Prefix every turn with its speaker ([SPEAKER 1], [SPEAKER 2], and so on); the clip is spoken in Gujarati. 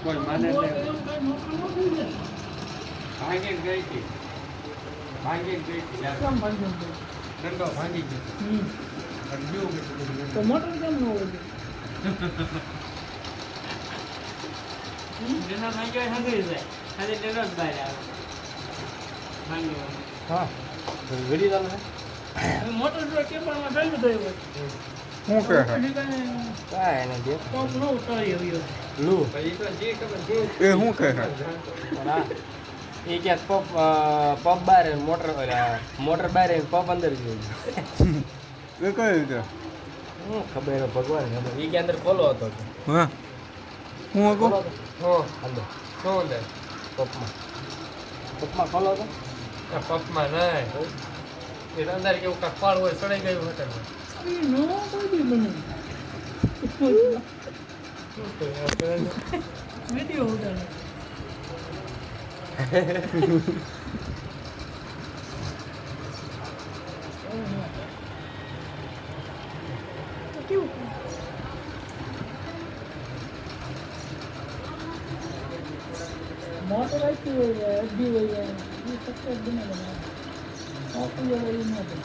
[SPEAKER 1] કોઈ માને નહીં. ભાંગીને ગઈ હતી. ભાંગીને ગઈ હતી યાર.
[SPEAKER 2] કેમ ભાંગ્યું છે?
[SPEAKER 1] દંડો ભાંગી ગયો. અને બીજું બધું
[SPEAKER 2] તો મોટર કેમ ન હોય?
[SPEAKER 3] જેના ભાંગ્યો હોય હંગરી જાય. ખાલી ડેડો જ બહાર આવે. ભાંગ્યો હોય.
[SPEAKER 1] હા ઘડી ચાલે
[SPEAKER 2] મોટર જો કેબલમાં ચાલ્યું થયું હોય.
[SPEAKER 4] શું કહે છે?
[SPEAKER 1] કાંઈ એને જે
[SPEAKER 2] પંપ ન ઉતારી આવ્યો.
[SPEAKER 4] લુ
[SPEAKER 1] પછી તો જે ખબર જે
[SPEAKER 4] એ શું કહે છે?
[SPEAKER 1] એ ક્યાંક પપ બહાર મોટર બહાર પપ અંદર ગયું
[SPEAKER 4] એ કઈ રીતે?
[SPEAKER 1] શું ખબર ભગવાન ખબર એ કે અંદર ખોલો હતો
[SPEAKER 4] હા હું
[SPEAKER 1] ખોલો
[SPEAKER 4] હતું
[SPEAKER 1] હતો અંદર શું અંદર પપમાં ખોલો હતો પપમાં નહીં એ અંદર કેવું કાંક ફળ હોય સડાઈ ગયું હોટલમાં
[SPEAKER 2] એ નો કોઈ દી બને. વિડીયો ઉતારે. તો કેવું? મોટર આપી હોય અડધી હોય એ સક્સેસ બને બનાવે. મોટી હોય એ ન બને.